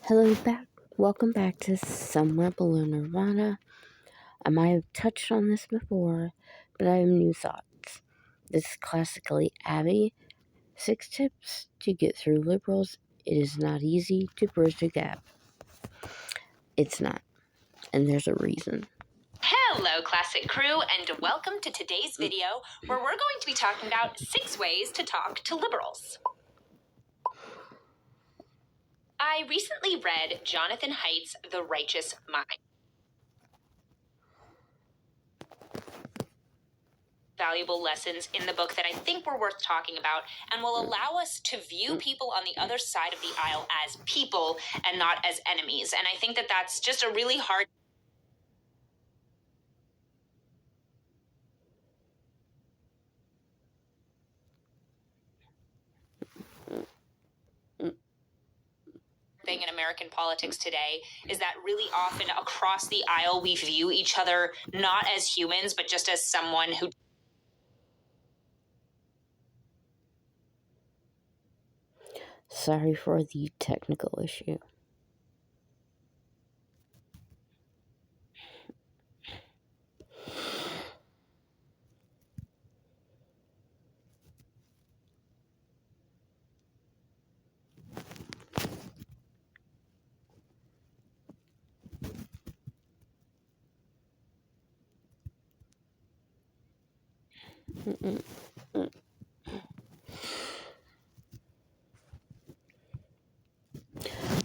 Hello back. Welcome back to Somewhere Below Nirvana. I might have touched on this before, but I have new thoughts. This is classically Abby. 6 tips to get through liberals. It is not easy to bridge the gap. It's not, and there's a reason. Hello, Classic Crew, and welcome to today's video where we're going to be talking about 6 ways to talk to liberals. I recently read Jonathan Haidt's The Righteous Mind. Valuable lessons in the book that I think were worth talking about and will allow us to view people on the other side of the aisle as people and not as enemies. And I think that that's just a really hard thing in American politics today, is that really often across the aisle we view each other not as humans but just as someone who Sorry for the technical issue.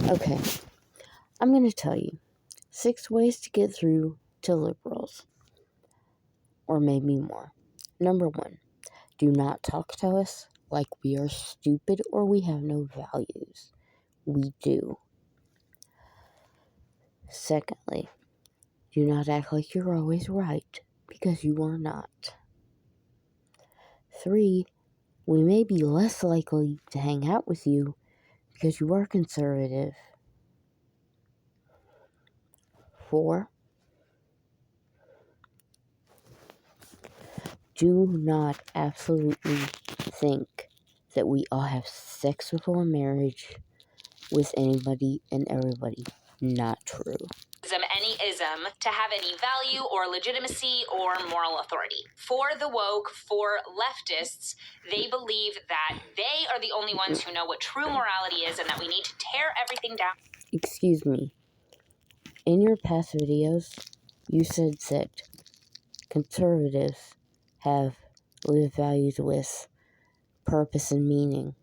Okay, I'm going to tell you 6 ways to get through to liberals, or maybe more. Number 1, do not talk to us like we are stupid or we have no values. We do. Secondly, do not act like you're always right, because you are not. 3, we may be less likely to hang out with you because you are conservative. 4, do not absolutely think that we all have sex before marriage with anybody and everybody. Not true. Any ism to have any value or legitimacy or moral authority. For the woke, for leftists, they believe that they are the only ones who know what true morality is and that we need to tear everything down. Excuse me. In your past videos, you said that conservatives have lived values with purpose and meaning.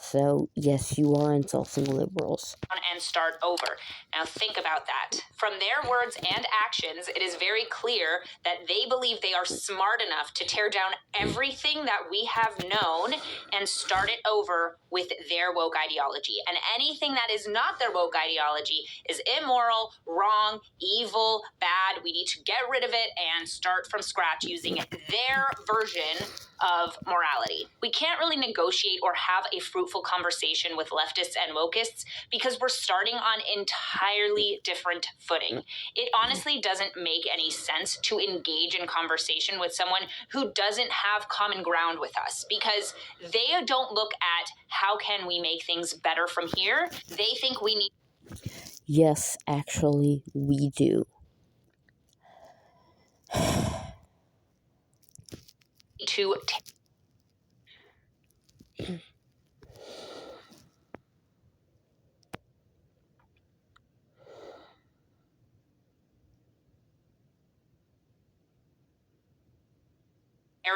So, yes, you are insulting liberals. And start over. Now think about that. From their words and actions, it is very clear that they believe they are smart enough to tear down everything that we have known and start it over with their woke ideology. And anything that is not their woke ideology is immoral, wrong, evil, bad. We need to get rid of it and start from scratch using their version of morality. We can't really negotiate or have a fruitful conversation with leftists and wokists because we're starting on entirely different footing. It honestly doesn't make any sense to engage in conversation with someone who doesn't have common ground with us, because they don't look at how can we make things better from here. They think we need... Yes, actually, we do. to tear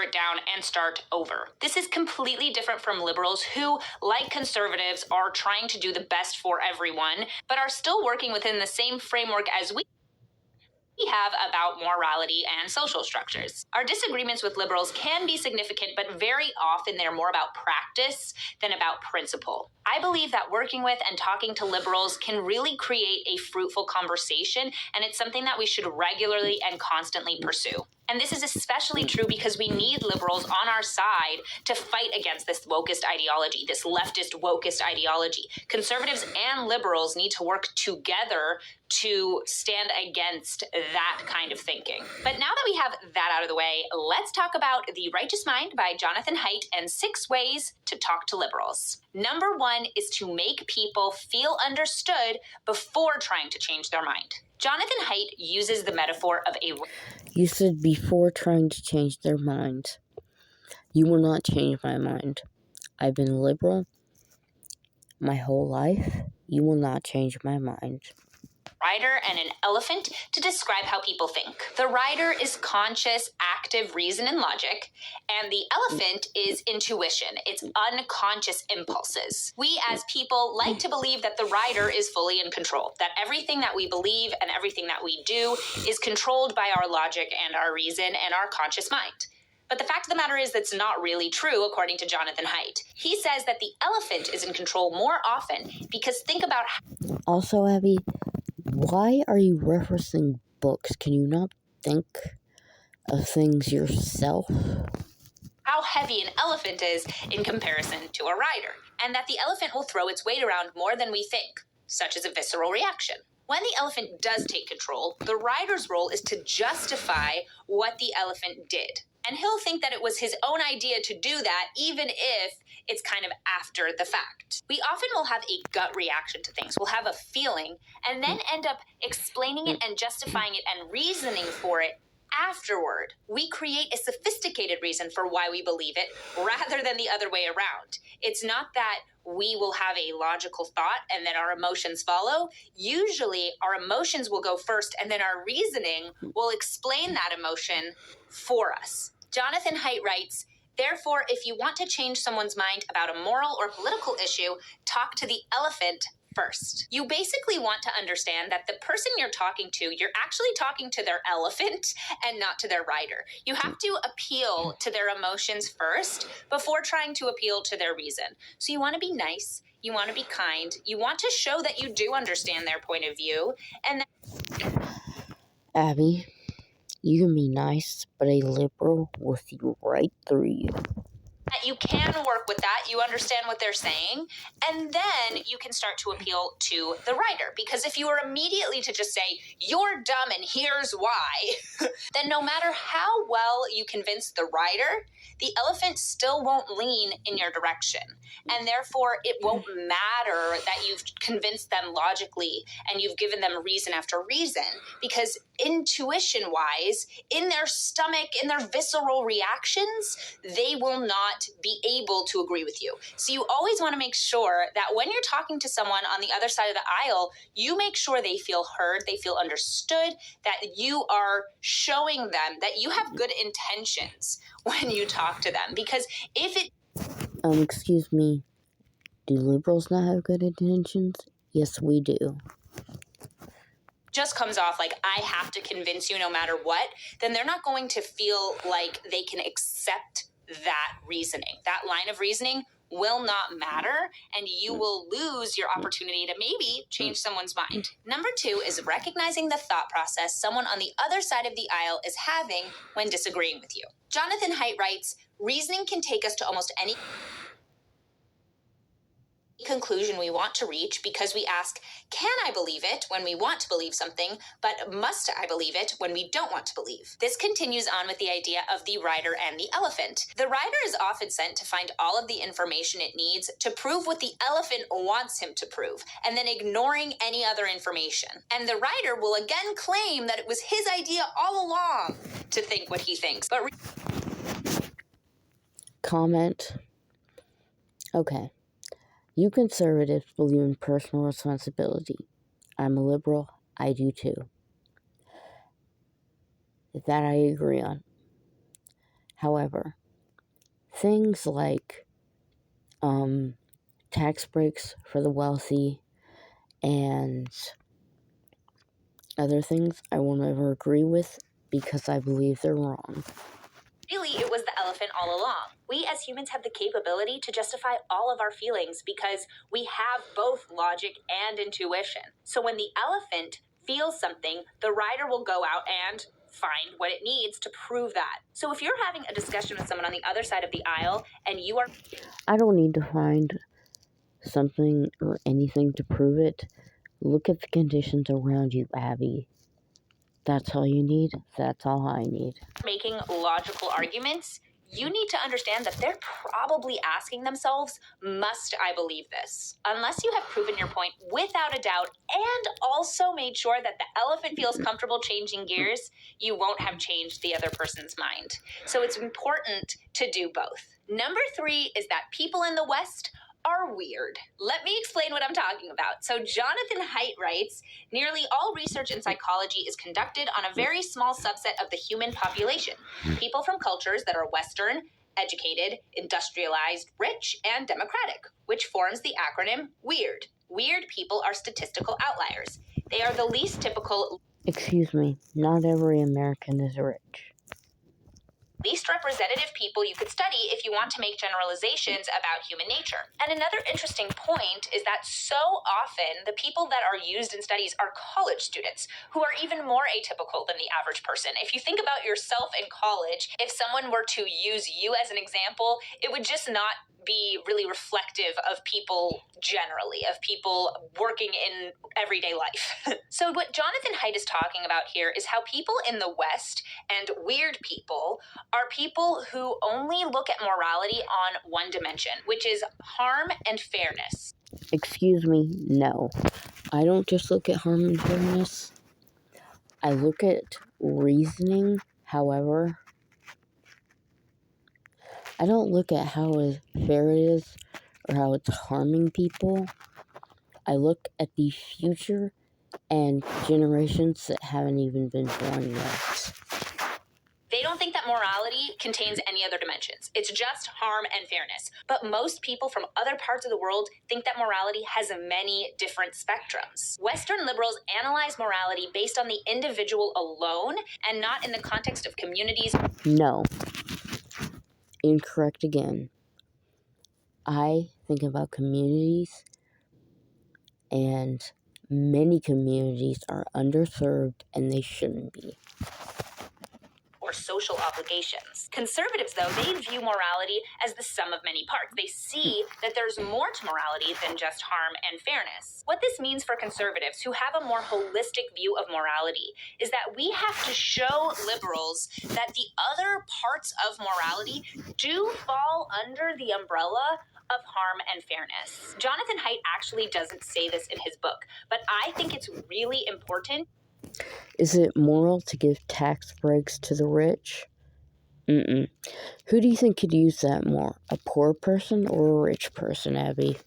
it down and start over. This is completely different from liberals who, like conservatives, are trying to do the best for everyone, but are still working within the same framework as we have about morality and social structures. Our disagreements with liberals can be significant, but very often they're more about practice than about principle. I believe that working with and talking to liberals can really create a fruitful conversation, and it's something that we should regularly and constantly pursue. And this is especially true because we need liberals on our side to fight against this wokist ideology, this leftist wokist ideology. Conservatives and liberals need to work together to stand against that kind of thinking. But now that we have that out of the way, let's talk about The Righteous Mind by Jonathan Haidt and 6 ways to talk to liberals. Number 1 is to make people feel understood before trying to change their mind. Jonathan Haidt uses the metaphor of a... You said before trying to change their mind. You will not change my mind. I've been liberal my whole life. You will not change my mind. Rider and an elephant to describe how people think. The rider is conscious, active reason and logic, and the elephant is intuition. It's unconscious impulses. We as people like to believe that the rider is fully in control, that everything that we believe and everything that we do is controlled by our logic and our reason and our conscious mind. But the fact of the matter is that's not really true, according to Jonathan Haidt. He says that the elephant is in control more often because think about... Also, Abby, why are you referencing books? Can you not think of things yourself? How heavy an elephant is in comparison to a rider, and that the elephant will throw its weight around more than we think, such as a visceral reaction. When the elephant does take control, the rider's role is to justify what the elephant did. And he'll think that it was his own idea to do that, even if it's kind of after the fact. We often will have a gut reaction to things. We'll have a feeling and then end up explaining it and justifying it and reasoning for it afterward. We create a sophisticated reason for why we believe it rather than the other way around. It's not that we will have a logical thought and then our emotions follow. Usually our emotions will go first and then our reasoning will explain that emotion for us. Jonathan Haidt writes, therefore, if you want to change someone's mind about a moral or political issue, talk to the elephant first. You basically want to understand that the person you're talking to, you're actually talking to their elephant and not to their rider. You have to appeal to their emotions first before trying to appeal to their reason. So you want to be nice, you want to be kind, you want to show that you do understand their point of view, and Abby, you can be nice, but a liberal will see right through you. that you can work with that, you understand what they're saying, and then you can start to appeal to the rider. Because if you were immediately to just say, you're dumb and here's why, then no matter how well you convince the rider, the elephant still won't lean in your direction. And therefore, it won't matter that you've convinced them logically and you've given them reason after reason, because intuition-wise, in their stomach, in their visceral reactions, they will not be able to agree with you. So you always want to make sure that when you're talking to someone on the other side of the aisle, you make sure they feel heard, they feel understood, that you are showing them that you have good intentions when you talk to them. Because if it... Excuse me, do liberals not have good intentions? Yes, we do. Just comes off like I have to convince you no matter what, then they're not going to feel like they can accept that reasoning. That line of reasoning will not matter, and you will lose your opportunity to maybe change someone's mind. Number 2 is recognizing the thought process someone on the other side of the aisle is having when disagreeing with you. Jonathan Haidt writes, reasoning can take us to almost any conclusion we want to reach because we ask, can I believe it when we want to believe something, but must I believe it when we don't want to believe? This continues on with the idea of the rider and the elephant. The rider is often sent to find all of the information it needs to prove what the elephant wants him to prove, and then ignoring any other information. And the rider will again claim that it was his idea all along to think what he thinks. But Comment. Okay. You conservatives believe in personal responsibility. I'm a liberal. I do too. That I agree on. However, things like tax breaks for the wealthy and other things I will never agree with because I believe they're wrong. Really, it was the elephant all along. We as humans have the capability to justify all of our feelings because we have both logic and intuition. So when the elephant feels something, the rider will go out and find what it needs to prove that. So if you're having a discussion with someone on the other side of the aisle and you are... I don't need to find something or anything to prove it. Look at the conditions around you, Abby. That's all you need. That's all I need. Making logical arguments, you need to understand that they're probably asking themselves, must I believe this? Unless you have proven your point without a doubt and also made sure that the elephant feels comfortable changing gears, you won't have changed the other person's mind. So it's important to do both. Number 3 is that people in the West are weird. Let me explain what I'm talking about. So Jonathan Haidt writes, nearly all research in psychology is conducted on a very small subset of the human population. People from cultures that are Western, educated, industrialized, rich, and democratic, which forms the acronym WEIRD. Weird people are statistical outliers. They are the least typical... Excuse me, not every American is rich. Least representative people you could study if you want to make generalizations about human nature. And another interesting point is that so often the people that are used in studies are college students who are even more atypical than the average person. If you think about yourself in college, if someone were to use you as an example, it would just not be really reflective of people generally, of people working in everyday life. So what Jonathan Haidt is talking about here is how people in the West and weird people are people who only look at morality on one dimension, which is harm and fairness. Excuse me, no. I don't just look at harm and fairness. I look at reasoning, however. I don't look at how fair it is or how it's harming people. I look at the future and generations that haven't even been born yet. They don't think that morality contains any other dimensions. It's just harm and fairness. But most people from other parts of the world think that morality has many different spectrums. Western liberals analyze morality based on the individual alone and not in the context of communities. No. Incorrect again. I think about communities, and many communities are underserved and they shouldn't be. Or social obligations. Conservatives, though, they view morality as the sum of many parts. They see that there's more to morality than just harm and fairness. What this means for conservatives who have a more holistic view of morality is that we have to show liberals that the other parts of morality do fall under the umbrella of harm and fairness. Jonathan Haidt actually doesn't say this in his book, but I think it's really important. Is it moral to give tax breaks to the rich? Who do you think could use that more? A poor person or a rich person, Abby?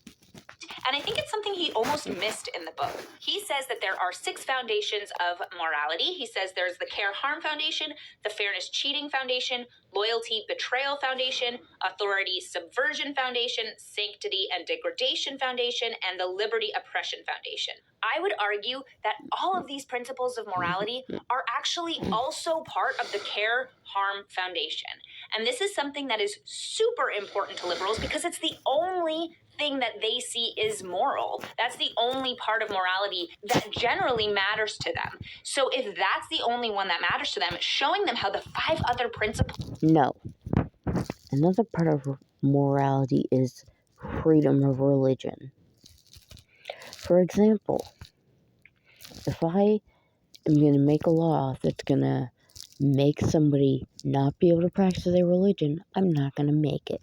And I think it's something he almost missed in the book. He says that there are 6 foundations of morality. He says there's the Care Harm Foundation, the Fairness Cheating Foundation, Loyalty Betrayal Foundation, Authority Subversion Foundation, Sanctity and Degradation Foundation, and the Liberty Oppression Foundation. I would argue that all of these principles of morality are actually also part of the Care Harm Foundation. And this is something that is super important to liberals because it's the only thing that they see is moral. That's the only part of morality that generally matters to them. So if that's the only one that matters to them, showing them how the 5 other principles... No. Another part of morality is freedom of religion. For example, if I am going to make a law that's going to make somebody not be able to practice their religion, I'm not going to make it.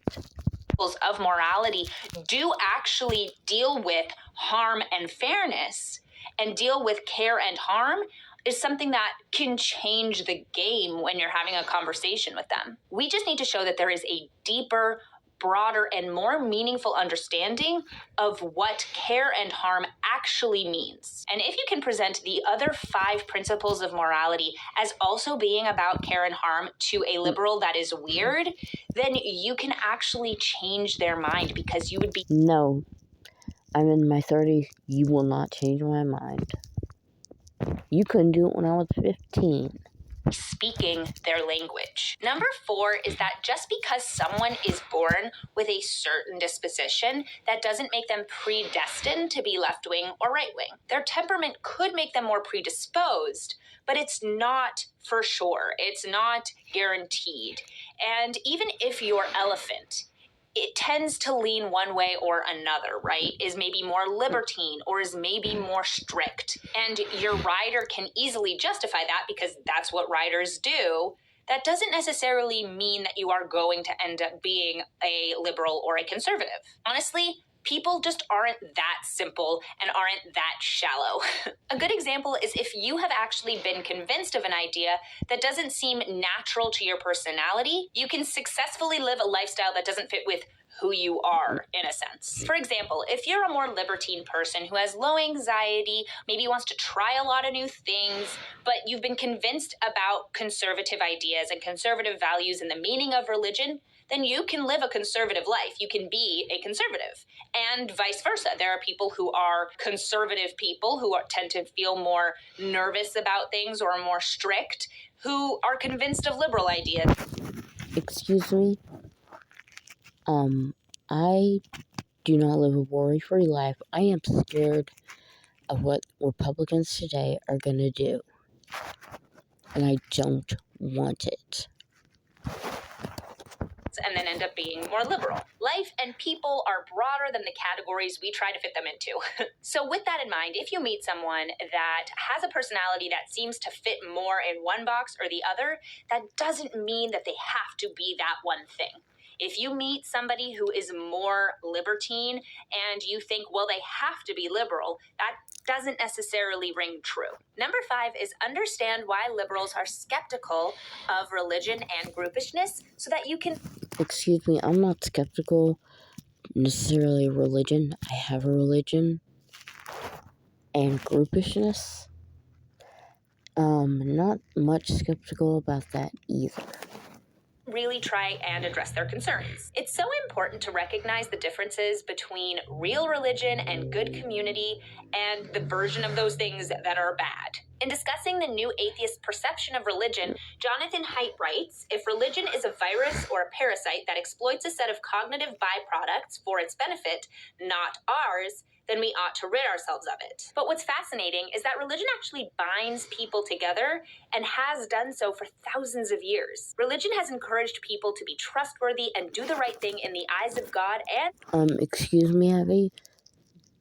Of morality do actually deal with harm and fairness and deal with care and harm is something that can change the game when you're having a conversation with them. We just need to show that there is a deeper, broader, and more meaningful understanding of what care and harm actually means. And if you can present the other 5 principles of morality as also being about care and harm to a liberal that is weird, then you can actually change their mind because you would be... No, I'm in my 30s. You will not change my mind. You couldn't do it when I was 15. Speaking their language. Number 4 is that just because someone is born with a certain disposition, that doesn't make them predestined to be left-wing or right-wing. Their temperament could make them more predisposed, but it's not for sure. It's not guaranteed. And even if your elephant it tends to lean one way or another, right? Is maybe more libertine or is maybe more strict. And your rider can easily justify that because that's what riders do. That doesn't necessarily mean that you are going to end up being a liberal or a conservative. Honestly, people just aren't that simple and aren't that shallow. A good example is if you have actually been convinced of an idea that doesn't seem natural to your personality, you can successfully live a lifestyle that doesn't fit with who you are, in a sense. For example, if you're a more libertine person who has low anxiety, maybe wants to try a lot of new things, but you've been convinced about conservative ideas and conservative values and the meaning of religion, then you can live a conservative life. You can be a conservative. And vice versa. There are people who are conservative people who tend to feel more nervous about things or more strict, who are convinced of liberal ideas. Excuse me? I do not live a worry-free life. I am scared of what Republicans today are going to do. And I don't want it. And then end up being more liberal. Life and people are broader than the categories we try to fit them into. So with that in mind, if you meet someone that has a personality that seems to fit more in one box or the other, that doesn't mean that they have to be that one thing. If you meet somebody who is more libertine and you think, well, they have to be liberal, that doesn't necessarily ring true. Number 5 is understand why liberals are skeptical of religion and groupishness so that you can... Excuse me, I'm not skeptical necessarily of religion. I have a religion. And groupishness, not much skeptical about that either. Really try and address their concerns. It's so important to recognize the differences between real religion and good community and the version of those things that are bad. In discussing the new atheist perception of religion, Jonathan Haidt writes, if religion is a virus or a parasite that exploits a set of cognitive byproducts for its benefit, not ours, then we ought to rid ourselves of it. But what's fascinating is that religion actually binds people together and has done so for thousands of years. Religion has encouraged people to be trustworthy and do the right thing in the eyes of God and... Excuse me, Abby?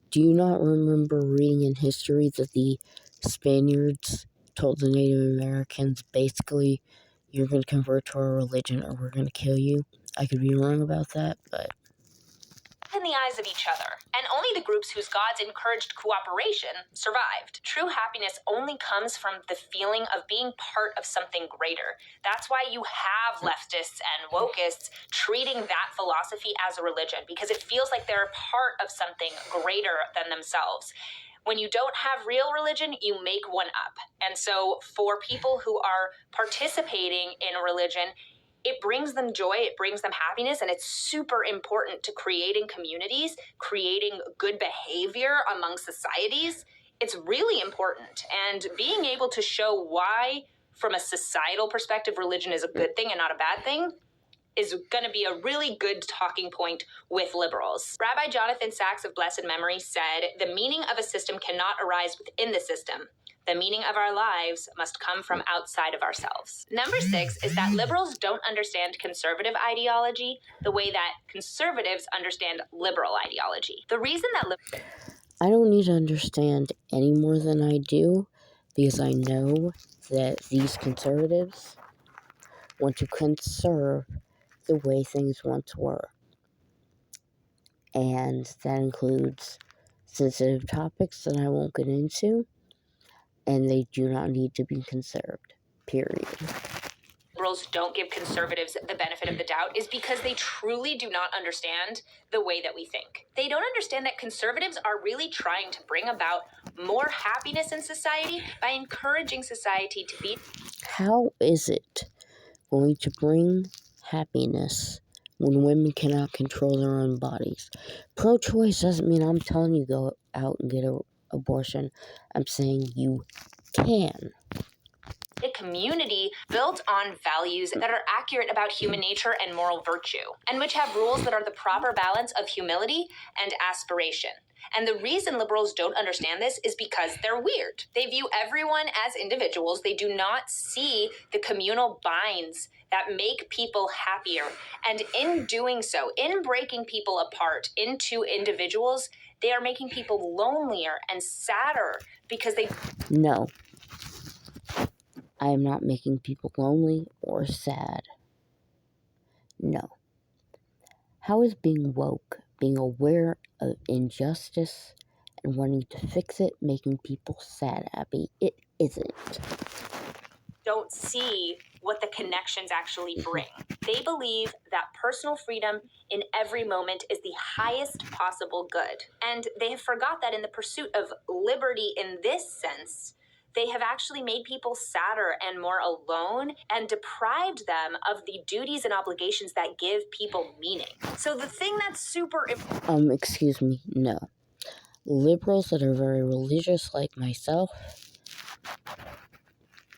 Do you not remember reading in history that the Spaniards told the Native Americans basically, you're going to convert to our religion or we're going to kill you? I could be wrong about that, but... in the eyes of each other, and only the groups whose gods encouraged cooperation survived. True happiness only comes from the feeling of being part of something greater. That's why you have leftists and wokists treating that philosophy as a religion, because it feels like they're part of something greater than themselves. When you don't have real religion, you make one up. And so for people who are participating in a religion, it brings them joy, it brings them happiness, and it's super important to creating communities, creating good behavior among societies. It's really important. And being able to show why, from a societal perspective, religion is a good thing and not a bad thing is going to be a really good talking point with liberals. Rabbi Jonathan Sacks of blessed memory said, the meaning of a system cannot arise within the system. The meaning of our lives must come from outside of ourselves. Number 6 is that liberals don't understand conservative ideology the way that conservatives understand liberal ideology. The reason that I don't need to understand any more than I do, because I know that these conservatives want to conserve the way things once were. And that includes sensitive topics that I won't get into, and they do not need to be conserved, period. liberals don't give conservatives the benefit of the doubt is because they truly do not understand the way that we think. They don't understand that conservatives are really trying to bring about more happiness in society by encouraging society to be... How is it going to bring happiness when women cannot control their own bodies? Pro-choice doesn't mean I'm telling you go out and get an abortion. I'm saying you can. A community built on values that are accurate about human nature and moral virtue, and which have rules that are the proper balance of humility and aspiration. And the reason liberals don't understand this is because they're weird. They view everyone as individuals. They do not see the communal binds that make people happier. And in doing so, in breaking people apart into individuals, they are making people lonelier and sadder because they... No, I am not making people lonely or sad. No. How is being woke, being aware of injustice, and wanting to fix it making people sad, Abby? It isn't. Don't see what the connections actually bring. They believe that personal freedom in every moment is the highest possible good. And they have forgot that in the pursuit of liberty in this sense, they have actually made people sadder and more alone and deprived them of the duties and obligations that give people meaning. So the thing that's super... Excuse me, no. Liberals that are very religious like myself,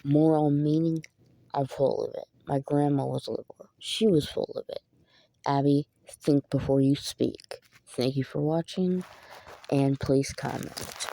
moral meaning, are full of it. My grandma was liberal. She was full of it. Abby, think before you speak. Thank you for watching, and please comment.